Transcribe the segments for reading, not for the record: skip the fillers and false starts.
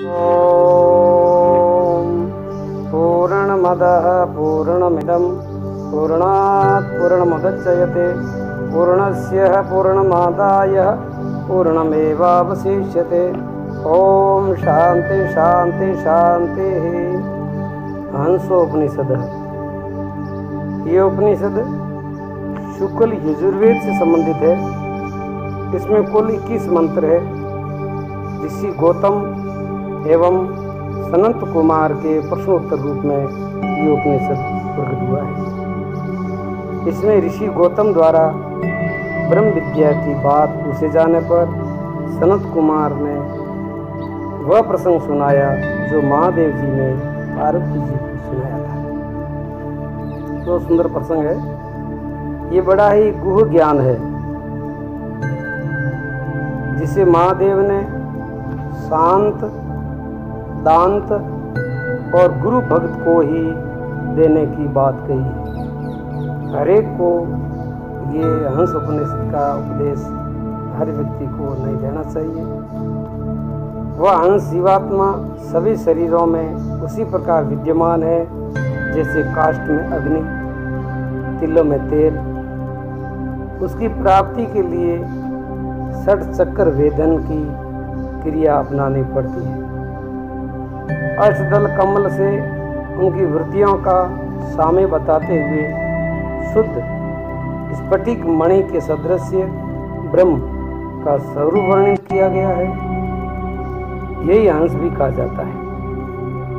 ओम पूर्णमदः पूर्णमिदं पूर्णात् पूर्णमुदच्यते पूर्णस्य पूर्णमादाय पूर्णमेवावशिष्यते। ओम शांति शांति शांति। हंसोपनिषद। ये उपनिषद शुक्ल यजुर्वेद से संबंधित है। इसमें कुल 21 मंत्र है। ऋषि गौतम एवं सनत कुमार के प्रश्नोत्तर रूप में ये उपनिषद प्रकट हुआ है। इसमें ऋषि गौतम द्वारा ब्रह्म विद्या की बात पूछे जाने पर सनत कुमार ने वह प्रसंग सुनाया जो महादेव जी ने पार्वती जी को सुनाया था। तो सुंदर प्रसंग है। ये बड़ा ही गुह ज्ञान है जिसे महादेव ने शांत, दांत और गुरु भक्त को ही देने की बात कही है। हरेक को ये हंस उपनिषद का उपदेश हर व्यक्ति को नहीं देना चाहिए। वह हंस जीवात्मा सभी शरीरों में उसी प्रकार विद्यमान है जैसे काष्ठ में अग्नि, तिलों में तेल। उसकी प्राप्ति के लिए 60 चक्र वेदन की क्रिया अपनानी पड़ती है। अष्टदल कमल से उनकी वृत्तियों का साम्य बताते हुए शुद्ध स्फटिक मणि के सदृश ब्रह्म का स्वरूप वर्णित किया गया है। यही हंस भी कहा जाता है।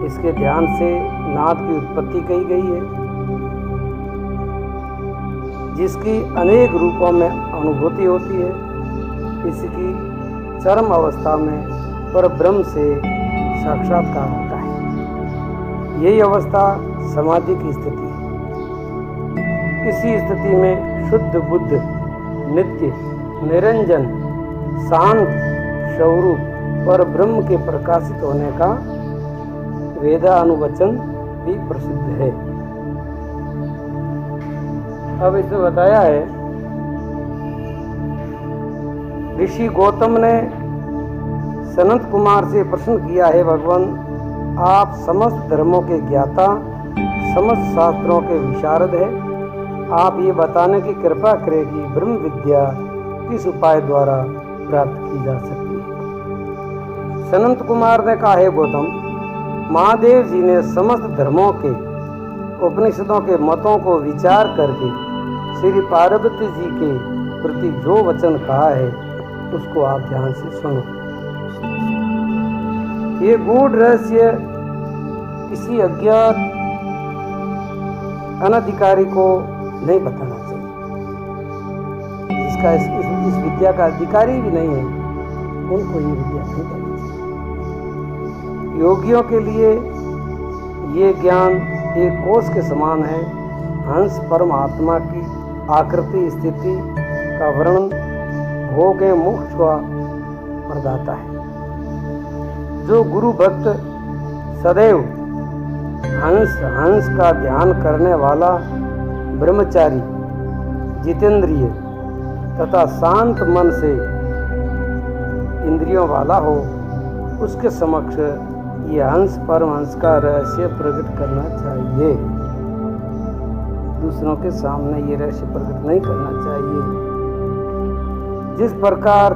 इसके ध्यान से नाद की उत्पत्ति कही गई है, जिसकी अनेक रूपों में अनुभूति होती है। इसकी चरम अवस्था में पर ब्रह्म से साक्षात्कार होता है। यही अवस्था समाधि की स्थिति है। इसी स्थिति में शुद्ध बुद्ध, नित्य, निरंजन, शांत स्वरूप पर ब्रह्म के प्रकाशित होने का वेदानुवचन भी प्रसिद्ध है। अब इसमें बताया है ऋषि गौतम ने सनत कुमार से प्रश्न किया है, भगवान आप समस्त धर्मों के ज्ञाता, समस्त शास्त्रों के विशारद है। आप ये बताने की कृपा करें कि ब्रह्म विद्या किस उपाय द्वारा प्राप्त की जा सकती है। सनत कुमार ने कहा है गौतम, महादेव जी ने समस्त धर्मों के उपनिषदों के मतों को विचार करके श्री पार्वती जी के प्रति जो वचन कहा है उसको आप ध्यान से सुनो। ये गूढ़ रहस्य किसी अज्ञात अनधिकारी को नहीं बताना चाहिए। जिसका इस विद्या का अधिकारी भी नहीं है उनको ये विद्या नहीं देनी चाहिए। योगियों के लिए ये ज्ञान एक कोष के समान है। हंस परमात्मा की आकृति स्थिति का वर्णन भोग मोक्ष का प्रदाता है। जो गुरु भक्त सदैव हंस का ध्यान करने वाला ब्रह्मचारी, जितेंद्रिय तथा शांत मन से इंद्रियों वाला हो, उसके समक्ष ये हंस परमहंस का रहस्य प्रकट करना चाहिए। दूसरों के सामने ये रहस्य प्रकट नहीं करना चाहिए। जिस प्रकार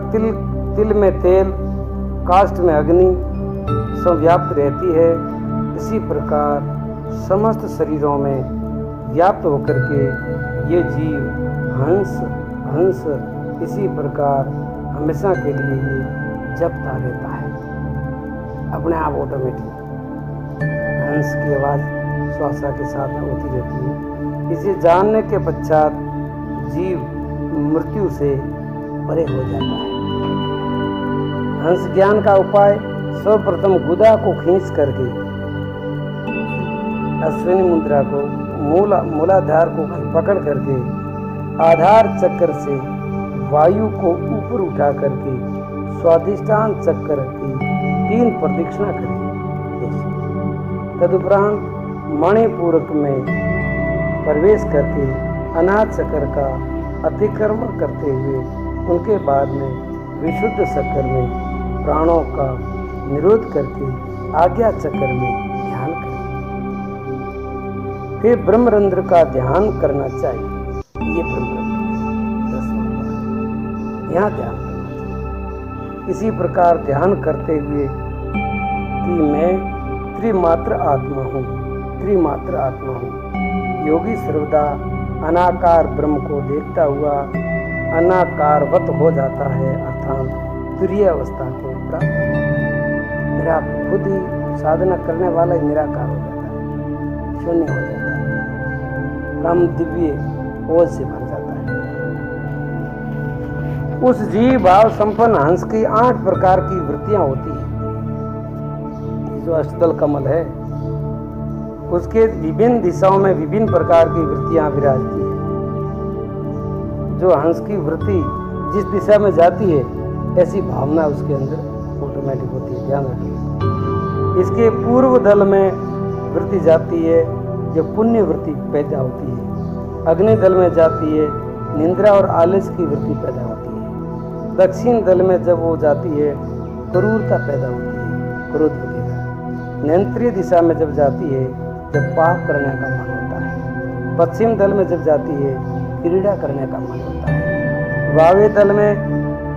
तिल में तेल, काष्ठ में अग्नि संव्याप्त रहती है, इसी प्रकार समस्त शरीरों में व्याप्त होकर के ये जीव हंस इसी प्रकार हमेशा के लिए ये जपता रहता है। अपने आप ऑटोमेटिक हंस की आवाज़ श्वासा के साथ होती रहती है। इसे जानने के पश्चात जीव मृत्यु से परे हो जाता है। हंस ज्ञान का उपाय सर्वप्रथम गुदा को खींच करके अश्विनी मुद्रा को मूलाधार को पकड़ करके आधार चक्र से वायु को ऊपर उठा करके स्वाधिष्ठान चक्र की 3 प्रदक्षिणा करें। तदुपरांत मणिपूरक में प्रवेश करके अनाथ चक्र का अतिक्रमण करते हुए उनके बाद में विशुद्ध चक्र में प्राणों का निरोध करके आज्ञा चक्र में ध्यान करें। फिर ब्रह्मरंध्र का ध्यान करना चाहिए। ये ब्रह्मरंध्र 10वां बार यहाँ ध्यान करना चाहिए। इसी प्रकार ध्यान करते हुए कि मैं त्रिमात्र आत्मा हूँ, त्रिमात्र आत्मा हूँ। योगी सर्वदा अनाकार ब्रह्म को देखता हुआ अनाकारवत हो जाता है, अर्थात तुरीय अवस्था को प्राप्त हो जाता है। मेरा खुद ही साधना करने वाला ही निराकार हो जाता है, शून्य हो जाता है, ब्रह्म दिव्य ओज से भर जाता है। उस जीव भाव संपन्न हंस की 8 प्रकार की वृत्तियां होती हैं। जो अष्टदल कमल है उसके विभिन्न दिशाओं में विभिन्न प्रकार की वृत्तियां विराजती है। जो हंस की वृत्ति जिस दिशा में जाती है ऐसी भावना उसके अंदर ऑटोमेटिक होती है, ध्यान रखिए। इसके पूर्व दल में वृत्ति जाती है जो पुण्य वृत्ति पैदा होती है। अग्नि दल में जाती है निंद्रा और आलस की वृत्ति पैदा होती है। दक्षिण दल में जब वो जाती है क्रूरता पैदा होती है, क्रोध वगैरह। नैंत्रिय दिशा में जब जाती है जब पाप करने का मन होता है। पश्चिम दल में जब जाती है क्रीड़ा करने का मन होता है। वावे दल में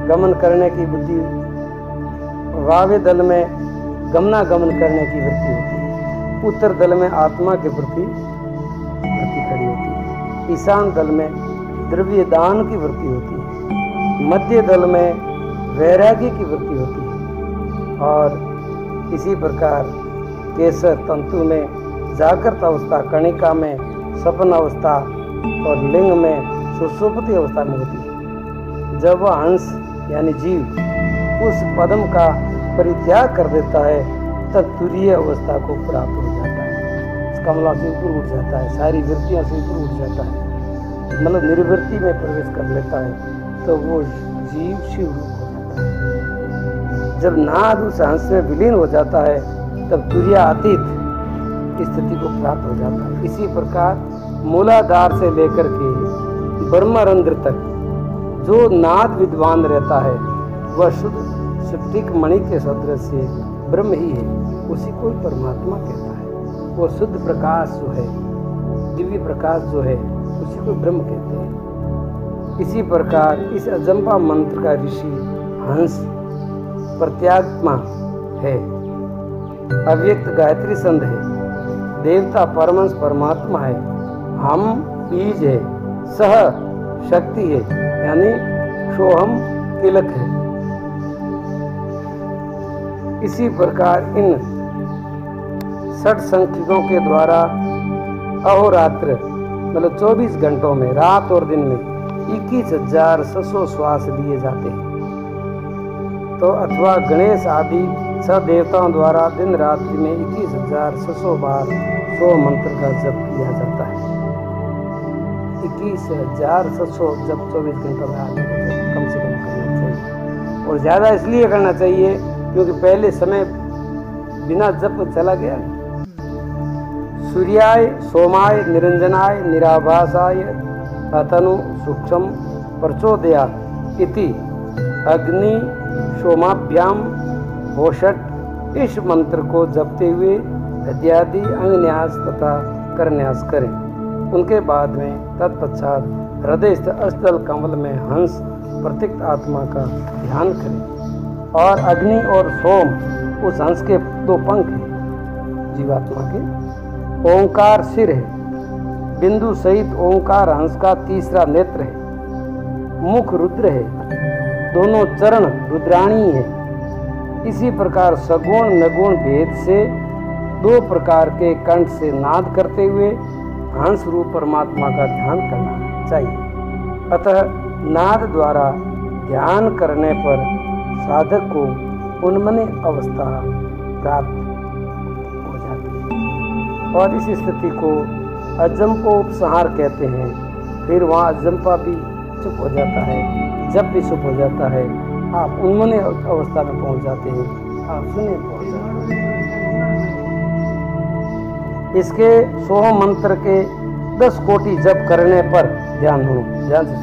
गमन करने की बुद्धि, वावे दल में गमनागमन करने की वृत्ति होती है। उत्तर दल में आत्मा के प्रति वृत्ति खड़ी होती है। ईशान दल में द्रव्य दान की वृत्ति होती है। मध्य दल में वैराग्य की वृत्ति होती है। और इसी प्रकार केसर तंतु में जागृत अवस्था, कणिका में सपन अवस्था और लिंग में सुषुप्ति अवस्था में होती है। जब वह हंस यानी जीव उस पदम का परित्याग कर देता है तब तुरीय अवस्था को प्राप्त हो जाता है। इस कमला से ऊपर उठ जाता है, सारी वृत्तियों से ऊपर उठ जाता है, मतलब निर्वृत्ति में प्रवेश कर लेता है, तो वो जीव शिव रूप हो जाता है। जब नाद उस हंस में विलीन हो जाता है तब तुरीयातीत स्थिति को प्राप्त हो जाता है। इसी प्रकार मूलाधार से लेकर के ब्रह्मरंध्र तक जो नाद विद्वान रहता है वह शुद्ध स्फटिक मणि के सदृश से ब्रह्म ही है, उसी को परमात्मा कहता है। वो शुद्ध प्रकाश जो है, दिव्य प्रकाश जो है, उसी को ब्रह्म कहते हैं। इसी प्रकार इस अजंपा मंत्र का ऋषि हंस प्रत्यात्मा है, अव्यक्त गायत्री संध है, देवता परमंश परमात्मा है, हम बीज है, सह शक्ति है, यानी सोहम तिलक है। इसी प्रकार इन 60 संख्यकों के द्वारा अहोरात्र मतलब 24 घंटों में, रात और दिन में 21,600 श्वास लिए जाते हैं। तो अथवा गणेश आदि 6 देवताओं द्वारा दिन रात्रि में 21,600 बार 100 मंत्र का जप किया जाता है। 21,600 जप 24 घंटों में आदमी को कम से कम करना चाहिए। और ज़्यादा इसलिए करना चाहिए क्योंकि पहले समय बिना जप चला गया। सूर्याय सोमाय निरंजनाय निराभासाय अतनु सूक्ष्म प्रचोदयात् इति अग्नि सोमाभ्याम होषट इस मंत्र को जपते हुए इत्यादि अंगन्यास तथा करन्यास करें। उनके बाद में तत्पश्चात हृदय स्थित अष्टदल कमल में हंस प्रत्यक्ष आत्मा का ध्यान करें। और अग्नि और सोम उस हंस के 2 पंख हैं जीवात्मा के, ओंकार सिर है, बिंदु सहित ओंकार हंस का तीसरा नेत्र है, मुख रुद्र है, दोनों चरण रुद्राणी है। इसी प्रकार सगुण नगुण भेद से 2 प्रकार के कंठ से नाद करते हुए हंस रूप परमात्मा का ध्यान करना चाहिए। अतः नाद द्वारा ध्यान करने पर साधक को उन्मनी अवस्था प्राप्त हो जाती है और इस स्थिति को अजंपोपसंहार कहते हैं। फिर वहाँ अजंपा भी चुप हो जाता है, जब भी चुप हो जाता है आप उन्मनी अवस्था में पहुँच जाते हैं, आप शून्य पहुँच जाते हैं। इसके 100 मंत्र के 10 कोटि जप करने पर ध्यान से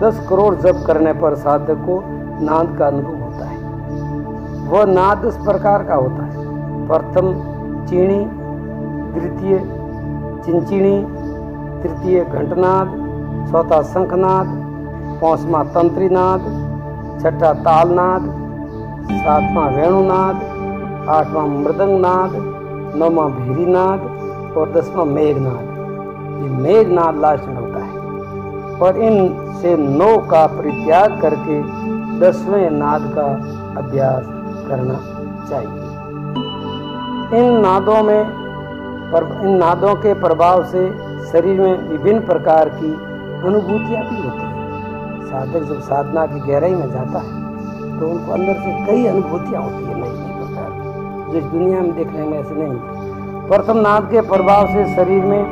10 करोड़ जप करने पर साधक को नाद का अनुभव होता है। वह नाद इस प्रकार का होता है। प्रथम चीणी, द्वितीय चिंचिणी, तृतीय घंटनाद, चौथा शंखनाद, पांचवा तंत्रीनाद, छठा तालनाद, सातवां वेणुनाद, आठवां मृदंगनाद, नौवां भीरीनाद और 10वां मेघनाद। ये मेघनाद लास्ट में होता है और इन से 9 का परित्याग करके 10वें नाद का अभ्यास करना चाहिए। इन नादों के प्रभाव से शरीर में विभिन्न प्रकार की अनुभूतियाँ भी होती हैं। साधक जब साधना की गहराई में जाता है तो उनको अंदर से कई अनुभूतियाँ होती है नई नई प्रकार की, जो इस दुनिया में देखने में ऐसे नहीं मिलती। प्रथम नाद के प्रभाव से शरीर में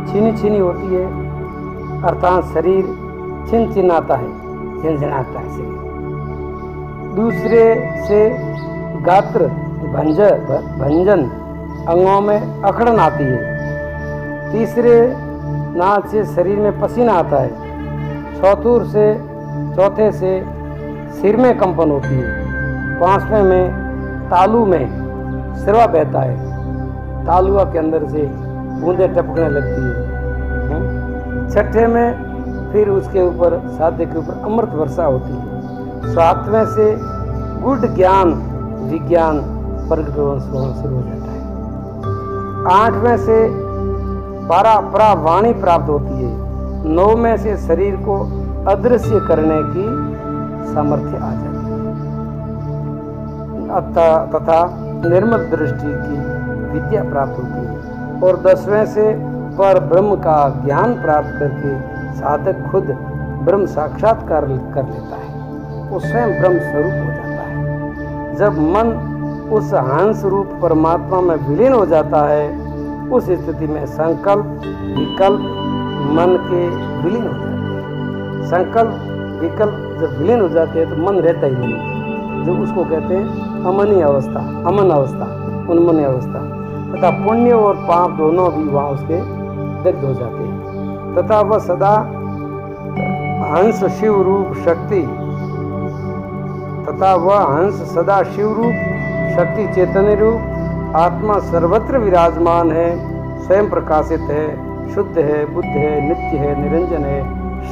छीनी छीनी होती है, अर्थात शरीर छिन छिनाता है, झिनझिनाता है शरीर। दूसरे से गात्र भंजन अंगों में अकड़न आती है। तीसरे नाद से शरीर में पसीना आता है। चौथे से सिर में कंपन होती है। 5वें में तालु में सिरवा बहता है, तालुआ के अंदर से बूंदें टपकने लगती है। 6ठे में फिर उसके ऊपर साधक के ऊपर अमृत वर्षा होती है। 7वें से गुड ज्ञान विज्ञान प्रगट होना शुरू हो जाता है। 8वें से परावाणी प्राप्त होती है। 9वें से शरीर को अदृश्य करने की सामर्थ्य आ जाती है तथा निर्मल दृष्टि की विद्या प्राप्त होती है। और 10वें से पर ब्रह्म का ज्ञान प्राप्त करके साधक खुद ब्रह्म साक्षात्कार कर लेता है, वो स्वयं ब्रह्म स्वरूप हो जाता है। जब मन उस हंस रूप परमात्मा में विलीन हो जाता है, उस स्थिति में संकल्प विकल्प मन के विलीन हो जाते हैं। संकल्प विकल्प जब विलीन हो जाते हैं तो मन रहता ही नहीं, जो उसको कहते हैं अमनी अवस्था, अमन अवस्था, उन्मनी अवस्था। तथा पुण्य और पाप दोनों भी वहाँ उसके दग्ध हो जाते हैं तथा वह सदा हंस शिव रूप शक्ति सदा शिव रूप शक्ति चैतन्य रूप आत्मा सर्वत्र विराजमान है, स्वयं प्रकाशित है, शुद्ध है, बुद्ध है, नित्य है, निरंजन है,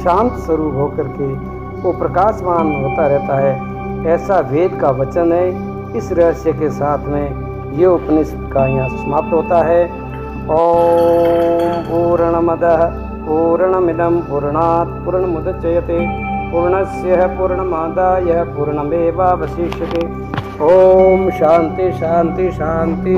शांत स्वरूप होकर के वो प्रकाशमान होता रहता है। ऐसा वेद का वचन है। इस रहस्य के साथ में ये उपनिषद का यहाँ समाप्त होता है। ओम पूर्णमदः पूर्णमिदं पूर्णात् पूर्णमुदच्यते पूर्णस्य पूर्णमादाय पूर्णमेवावशिष्यते। ओम शांति शांति शांति।